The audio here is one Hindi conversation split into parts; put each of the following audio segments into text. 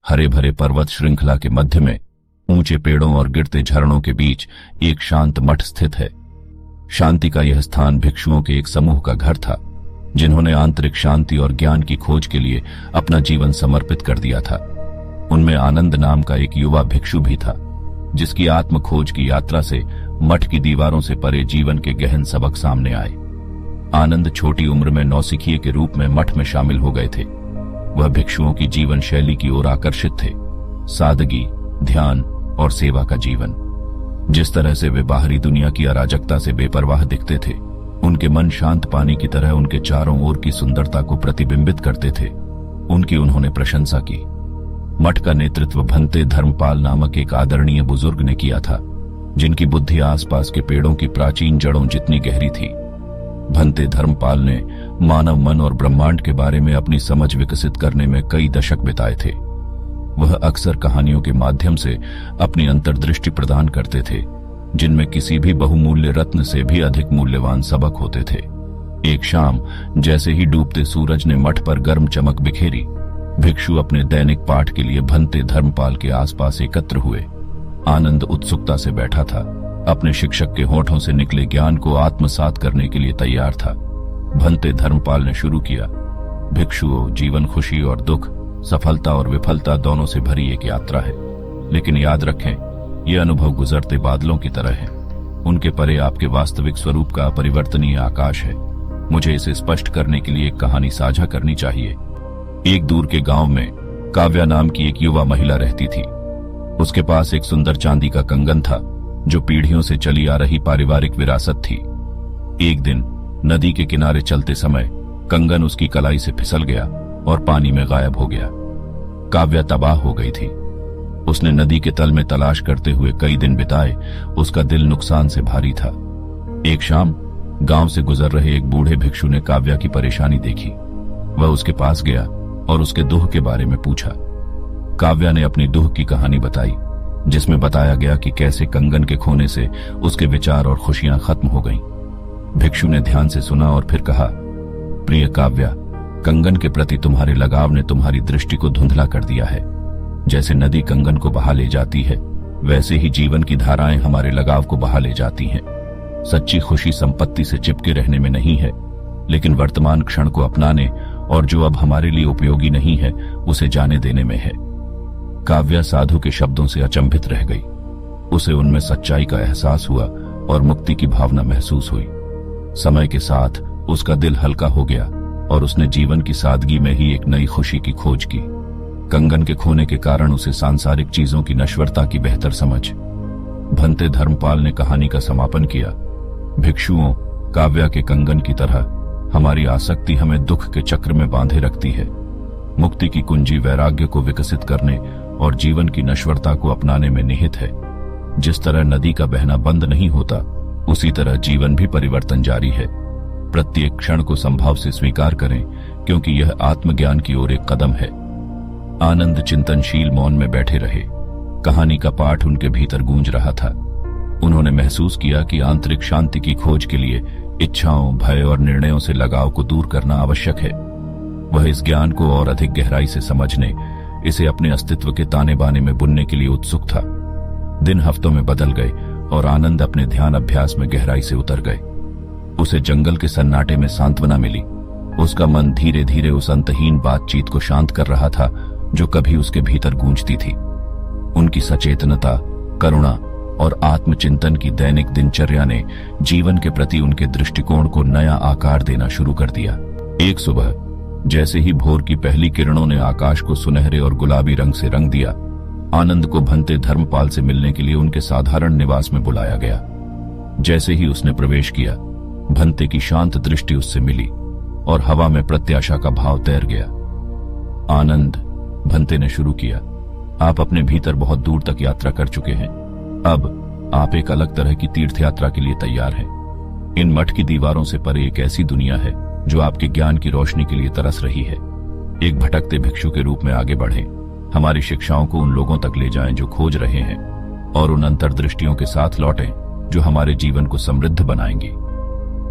हरे भरे पर्वत श्रृंखला के मध्य में ऊंचे पेड़ों और गिरते झरनों के बीच एक शांत मठ स्थित है। शांति का यह स्थान भिक्षुओं के एक समूह का घर था, जिन्होंने आंतरिक शांति और ज्ञान की खोज के लिए अपना जीवन समर्पित कर दिया था। उनमें आनंद नाम का एक युवा भिक्षु भी था, जिसकी आत्म खोज की यात्रा से मठ की दीवारों से परे जीवन के गहन सबक सामने आए। आनंद छोटी उम्र में नौसिखिए के रूप में मठ में शामिल हो गए थे। वह भिक्षुओं की जीवन शैली की ओर आकर्षित थे। सादगी, ध्यान और सेवा का जीवन। जिस तरह से वे बाहरी दुनिया की अराजकता से बेपरवाह दिखते थे, उनके मन शांत पानी की तरह उनके चारों ओर की सुंदरता को प्रतिबिंबित करते थे। उनकी उन्होंने प्रशंसा की। मठ का नेतृत्व भंते धर्मपाल नामक एक आदरणीय बुजुर्ग ने किया था, जिनकी बुद्धि आसपास के पेड़ों की प्राचीन जड़ों जितनी गहरी थी। भंते धर्मपाल ने मानव मन और ब्रह्मांड के बारे में अपनी समझ विकसित करने में कई दशक बिताए थे। वह अक्सर कहानियों के माध्यम से अपनी अंतर्दृष्टि प्रदान करते थे, जिनमें किसी भी बहुमूल्य रत्न से भी अधिक मूल्यवान सबक होते थे। एक शाम जैसे ही डूबते सूरज ने मठ पर गर्म चमक बिखेरी, भिक्षु अपने दैनिक पाठ के लिए भंते धर्मपाल के आसपास एकत्र हुए। आनंद उत्सुकता से बैठा था, अपने शिक्षक के होठों से निकले ज्ञान को आत्मसात करने के लिए तैयार था। भंते धर्मपाल ने शुरू किया। भिक्षुओं, जीवन खुशी और दुख, सफलता और विफलता दोनों से भरी एक यात्रा है। लेकिन याद रखें, ये अनुभव गुजरते बादलों की तरह है। उनके परे आपके वास्तविक स्वरूप का अपरिवर्तनीय आकाश है। मुझे इसे स्पष्ट करने के लिए एक कहानी साझा करनी चाहिए। एक दूर के गांव में काव्या नाम की एक युवा महिला रहती थी। उसके पास एक सुंदर चांदी का कंगन था, जो पीढ़ियों से चली आ रही पारिवारिक विरासत थी। एक दिन नदी के किनारे चलते समय कंगन उसकी कलाई से फिसल गया और पानी में गायब हो गया। काव्या तबाह हो गई थी। उसने नदी के तल में तलाश करते हुए कई दिन बिताए। उसका दिल नुकसान से भारी था। एक शाम गांव से गुजर रहे एक बूढ़े भिक्षु ने काव्या की परेशानी देखी। वह उसके पास गया और उसके दुख के बारे में पूछा। काव्या ने अपनी दुख की कहानी बताई, जिसमें बताया गया कि कैसे कंगन के खोने से उसके विचार और खुशियां खत्म हो गईं। भिक्षु ने ध्यान से सुना और फिर कहा, प्रिय काव्या, कंगन के प्रति तुम्हारे लगाव ने तुम्हारी दृष्टि को धुंधला कर दिया है। जैसे नदी कंगन को बहा ले जाती है, वैसे ही जीवन की धाराएं हमारे लगाव को बहा ले जाती हैं। सच्ची खुशी संपत्ति से चिपके रहने में नहीं है, लेकिन वर्तमान क्षण को अपनाने और जो अब हमारे लिए उपयोगी नहीं है उसे जाने देने में है। काव्या साधु के शब्दों से अचंभित रह गई। उसे उनमें सच्चाई का एहसास हुआ और मुक्ति की भावना महसूस हुई। समय के साथ उसका दिल हल्का हो गया और उसने जीवन की सादगी में ही एक नई खुशी की खोज की। कंगन के खोने के कारण उसे सांसारिक चीजों की नश्वरता की बेहतर समझ। भंते धर्मपाल ने कहानी का समापन किया। भिक्षुओं, काव्या के कंगन की तरह हमारी आसक्ति हमें दुख के चक्र में बांधे रखती है। मुक्ति की कुंजी वैराग्य को विकसित करने और जीवन की नश्वरता को अपनाने में निहित है। जिस तरह नदी का बहना बंद नहीं होता, उसी तरह जीवन भी परिवर्तन जारी है। प्रत्येक क्षण को संभाव से स्वीकार करें, क्योंकि यह आत्मज्ञान की ओर एक कदम है। आनंद चिंतनशील मौन में बैठे रहे। कहानी का पाठ उनके भीतर गूंज रहा था। उन्होंने महसूस किया कि आंतरिक शांति की खोज के लिए इच्छाओं, भय और निर्णयों से लगाव को दूर करना आवश्यक है। वह इस ज्ञान को और अधिक गहराई से समझने, इसे अपने अस्तित्व के ताने बाने में बुनने के लिए उत्सुक था। दिन हफ्तों में बदल गए और आनंद अपने ध्यान अभ्यास में गहराई से उतर गए। उसे जंगल के सन्नाटे में सांत्वना मिली। उसका मन धीरे धीरे उस अंतहीन बातचीत को शांत कर रहा था जो कभी उसके भीतर गूंजती थी। उनकी सचेतनता, करुणा और आत्मचिंतन की दैनिक दिनचर्या ने जीवन के प्रति उनके दृष्टिकोण को नया आकार देना शुरू कर दिया। एक सुबह जैसे ही भोर की पहली किरणों ने आकाश को सुनहरे और गुलाबी रंग से रंग दिया, आनंद को भंते धर्मपाल से मिलने के लिए उनके साधारण निवास में बुलाया गया। जैसे ही उसने प्रवेश किया, भंते की शांत दृष्टि उससे मिली और हवा में प्रत्याशा का भाव तैर गया। आनंद, भंते ने शुरू किया, आप अपने भीतर बहुत दूर तक यात्रा कर चुके हैं। अब आप एक अलग तरह की तीर्थ यात्रा के लिए तैयार हैं। इन मठ की दीवारों से परे एक ऐसी दुनिया है जो आपके ज्ञान की रोशनी के लिए तरस रही है। एक भटकते भिक्षु के रूप में आगे बढ़ें, हमारी शिक्षाओं को उन लोगों तक ले जाएं जो खोज रहे हैं, और उन अंतर्दृष्टियों के साथ लौटें जो हमारे जीवन को समृद्ध बनाएंगी।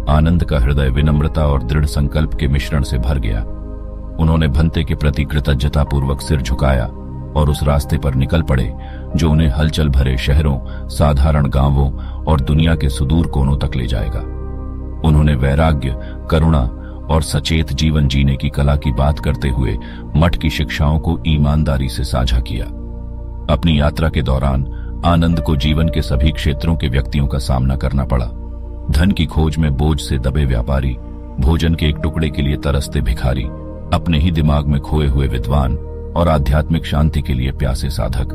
आनंद का हृदय विनम्रता और दृढ़ संकल्प के मिश्रण से भर गया। उन्होंने भंते के प्रति कृतज्ञतापूर्वक सिर झुकाया और उस रास्ते पर निकल पड़े जो उन्हें हलचल भरे शहरों, साधारण गांवों और दुनिया के सुदूर कोनों तक ले जाएगा। उन्होंने वैराग्य, करुणा और सचेत जीवन जीने की कला की बात करते हुए मठ की शिक्षाओं को ईमानदारी से साझा किया। अपनी यात्रा के दौरान आनंद को जीवन के सभी क्षेत्रों के व्यक्तियों का सामना करना पड़ा। धन की खोज में बोझ से दबे व्यापारी, भोजन के एक टुकड़े के लिए तरसते भिखारी, अपने ही दिमाग में खोए हुए विद्वान और आध्यात्मिक शांति के लिए प्यासे साधक।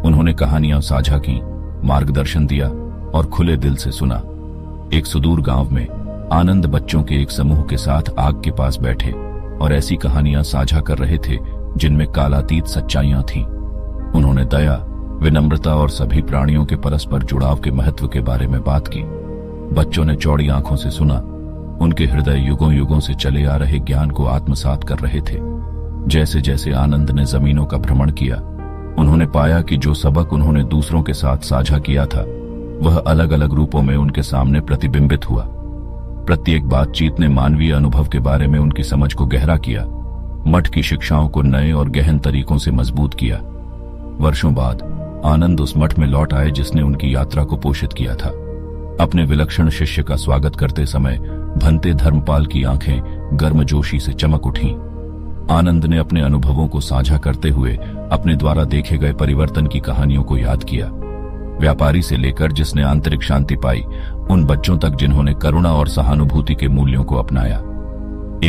उन्होंने कहानियां साझा की, मार्गदर्शन दिया और खुले दिल से सुना। एक सुदूर गांव में आनंद बच्चों के एक समूह के साथ आग के पास बैठे और ऐसी कहानियां साझा कर रहे थे जिनमें कालातीत सच्चाइयां थीं। उन्होंने दया, विनम्रता और सभी प्राणियों के परस्पर जुड़ाव के महत्व के बारे में बात की। बच्चों ने चौड़ी आंखों से सुना। उनके हृदय युगों युगों से चले आ रहे ज्ञान को आत्मसात कर रहे थे। जैसे जैसे आनंद ने जमीनों का भ्रमण किया, उन्होंने पाया कि जो सबक उन्होंने दूसरों के साथ साझा किया था वह अलग अलग रूपों में उनके सामने प्रतिबिंबित हुआ। प्रत्येक बातचीत ने मानवीय अनुभव के बारे में उनकी समझ को गहरा किया, मठ की शिक्षाओं को नए और गहन तरीकों से मजबूत किया। वर्षों बाद आनंद उस मठ में लौट आए जिसने उनकी यात्रा को पोषित किया था। अपने विलक्षण शिष्य का स्वागत करते समय भंते धर्मपाल की आंखें गर्मजोशी से चमक उठीं। आनंद ने अपने अनुभवों को साझा करते हुए अपने द्वारा देखे गए परिवर्तन की कहानियों को याद किया। व्यापारी से लेकर जिसने आंतरिक शांति पाई, उन बच्चों तक जिन्होंने करुणा और सहानुभूति के मूल्यों को अपनाया।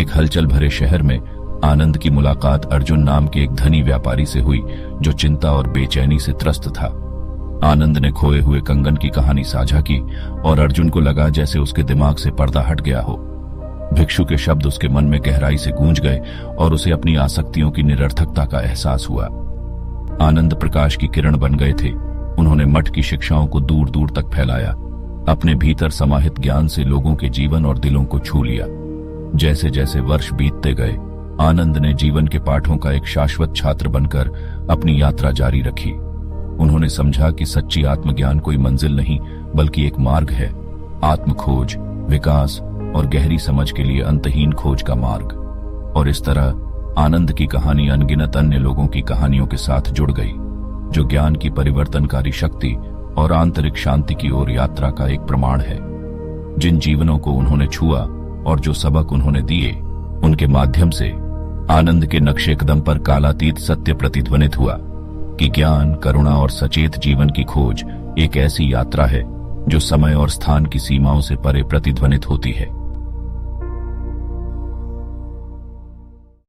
एक हलचल भरे शहर में आनंद की मुलाकात अर्जुन नाम के एक धनी व्यापारी से हुई जो चिंता और बेचैनी से त्रस्त था। आनंद ने खोए हुए कंगन की कहानी साझा की और अर्जुन को लगा जैसे उसके दिमाग से पर्दा हट गया हो। भिक्षु के शब्द उसके मन में गहराई से गूंज गए और उसे अपनी आसक्तियों की निरर्थकता का एहसास हुआ। आनंद प्रकाश की किरण बन गए थे। उन्होंने मठ की शिक्षाओं को दूर दूर तक फैलाया। अपने भीतर समाहित ज्ञान से लोगों के जीवन और दिलों को छू लिया। जैसे जैसे वर्ष बीतते गए, आनंद ने जीवन के पाठों का एक शाश्वत छात्र बनकर अपनी यात्रा जारी रखी। उन्होंने समझा कि सच्ची आत्मज्ञान कोई मंजिल नहीं बल्कि एक मार्ग है, आत्मखोज, विकास और गहरी समझ के लिए अंतहीन खोज का मार्ग। और इस तरह आनंद की कहानी अनगिनत अन्य लोगों की कहानियों के साथ जुड़ गई, जो ज्ञान की परिवर्तनकारी शक्ति और आंतरिक शांति की ओर यात्रा का एक प्रमाण है। जिन जीवनों को उन्होंने छुआ और जो सबक उन्होंने दिए, उनके माध्यम से आनंद के नक्शे कदम पर कालातीत सत्य प्रतिध्वनित हुआ कि ज्ञान, करुणा और सचेत जीवन की खोज एक ऐसी यात्रा है जो समय और स्थान की सीमाओं से परे प्रतिध्वनित होती है।